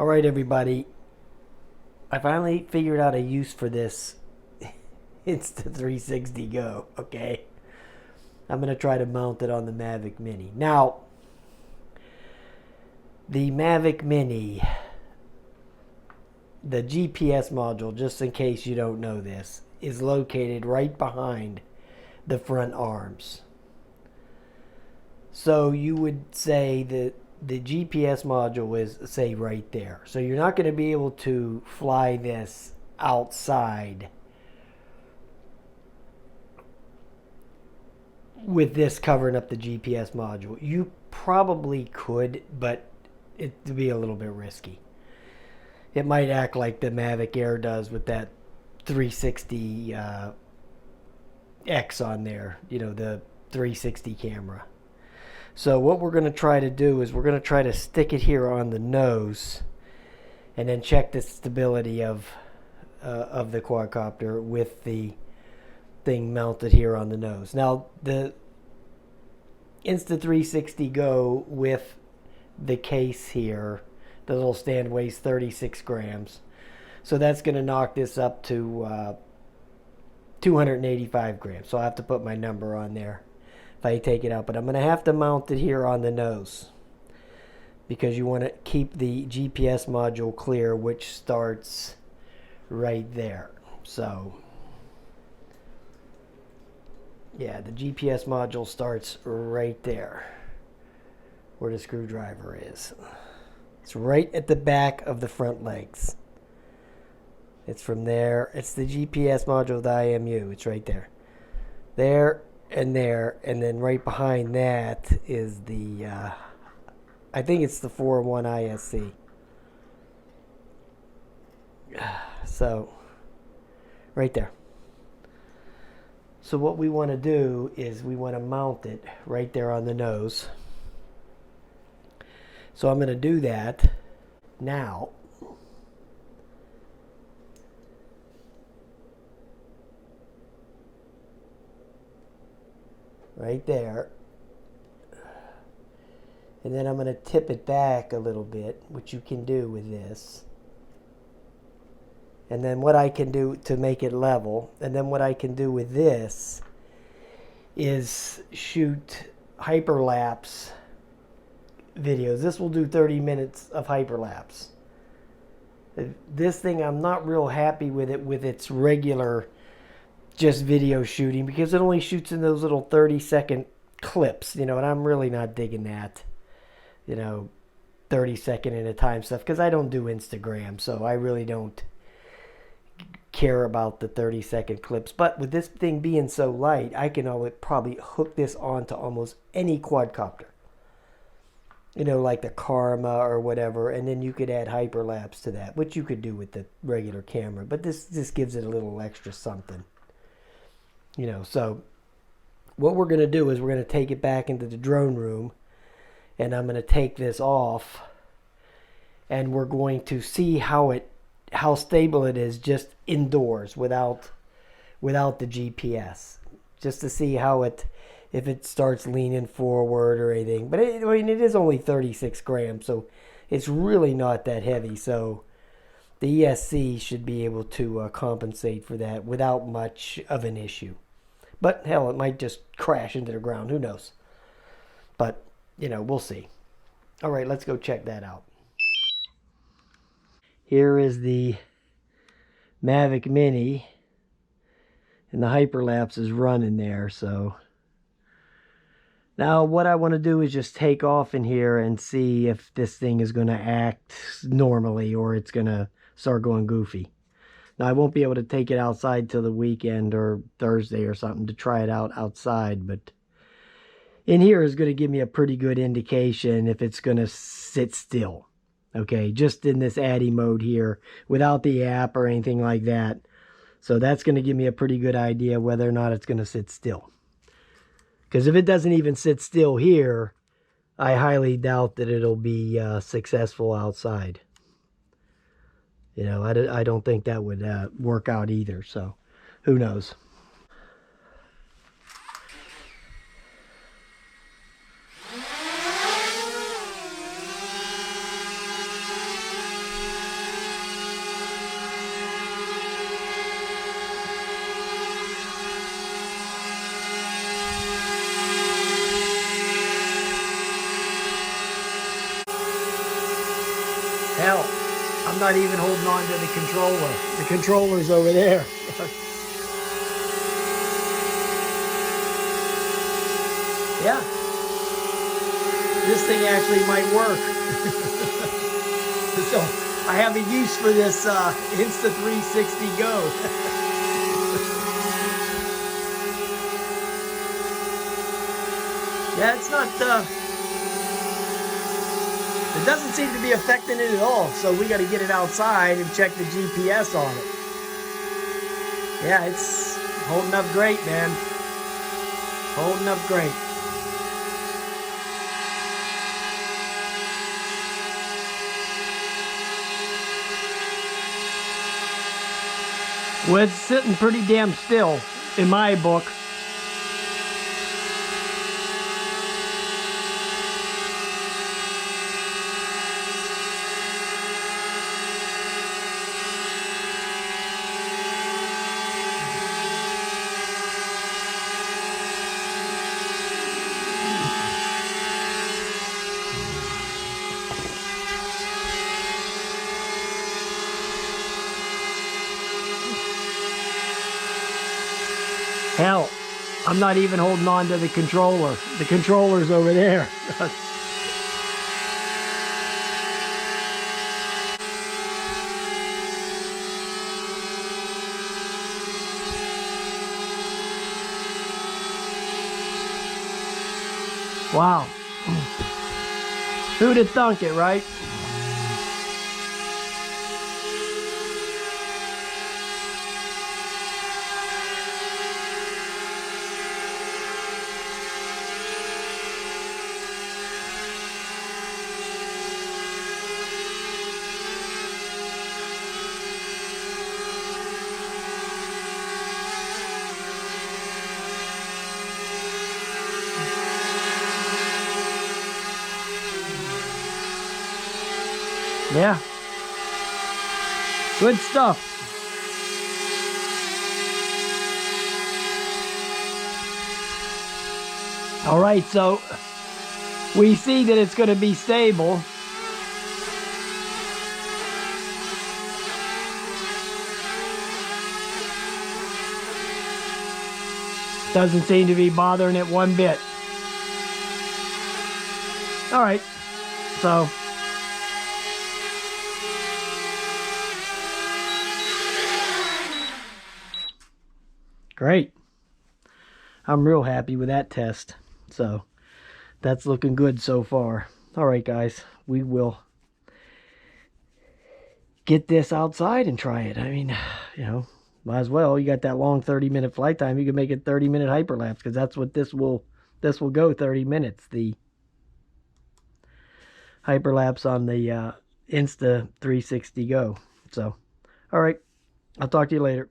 Alright everybody, I finally figured out a use for this Insta360 Go, okay? I'm going to try to mount it on the Mavic Mini. Now, the Mavic Mini, the GPS module, just in case you don't know this, is located right behind the front arms. So you would say that the GPS module is, say, right there. So you're not going to be able to fly this outside with this covering up the GPS module. You probably could, but it'd be a little bit risky. It might act like the Mavic Air does with that 360 X on there, you know, the 360 camera. So what we're going to try to do is we're going to try to stick it here on the nose and then check the stability of the quadcopter with the thing mounted here on the nose. Now the Insta360 Go with the case here, the little stand weighs 36 grams. So that's going to knock this up to 285 grams. So I'll have to put my number on there if I take it out, but I'm going to have to mount it here on the nose because you want to keep the GPS module clear, which starts right there. So yeah, the GPS module starts right there where the screwdriver is. It's right at the back of the front legs. It's from there. It's the GPS module of the IMU. It's right there. There, and then right behind that is the I think it's the 401 ISC. So right there. So what we want to do is we want to mount it right there on the nose. So I'm going to do that now. Right there. And then I'm going to tip it back a little bit, which you can do with this. And then what I can do to make it level, and then what I can do with this is shoot hyperlapse videos. This will do 30 minutes of hyperlapse. This thing, I'm not real happy with it with its regular just video shooting because it only shoots in those little 30-second clips, you know, and I'm really not digging that, you know, 30-second at a time stuff because I don't do Instagram, so I really don't care about the 30-second clips. But with this thing being so light, I can probably hook this onto almost any quadcopter, you know, like the Karma or whatever, and then you could add hyperlapse to that, which you could do with the regular camera, but this just gives it a little extra something. You know, so what we're going to do is we're going to take it back into the drone room, and I'm going to take this off, and we're going to see how stable it is just indoors without the GPS, just to see how if it starts leaning forward or anything. But I mean, it is only 36 grams, so it's really not that heavy. So the ESC should be able to compensate for that without much of an issue. But hell, it might just crash into the ground. Who knows? But, you know, we'll see. All right, let's go check that out. Here is the Mavic Mini, and the hyperlapse is running there. So now what I want to do is just take off in here and see if this thing is going to act normally or it's going to start going goofy. Now, I won't be able to take it outside till the weekend or Thursday or something to try it out outside, but in here is going to give me a pretty good indication if it's going to sit still. Okay, just in this Addy mode here without the app or anything like that. So that's going to give me a pretty good idea whether or not it's going to sit still. Because if it doesn't even sit still here, I highly doubt that it'll be successful outside. You know, I don't think that would work out either, so who knows. I'm not even holding on to the controller. The controller's over there. Yeah. This thing actually might work. So I have a use for this Insta360 Go. Yeah, it's not, it doesn't seem to be affecting it at all. So we got to get it outside and check the GPS on it. Yeah, it's holding up great, man. Holding up great. Well, it's sitting pretty damn still in my book. Hell, I'm not even holding on to the controller. The controller's over there. Wow. Who'd have thunk it, right? Yeah. Good stuff. All right, so we see that it's going to be stable. Doesn't seem to be bothering it one bit. All right, so great. I'm real happy with that test. So that's looking good so far. All right, guys, we will get this outside and try it. I mean, you know, might as well. You got that long 30-minute flight time. You can make it 30-minute hyperlapse, because that's what this will go 30 minutes. The hyperlapse on the Insta360 Go. So, all right, I'll talk to you later.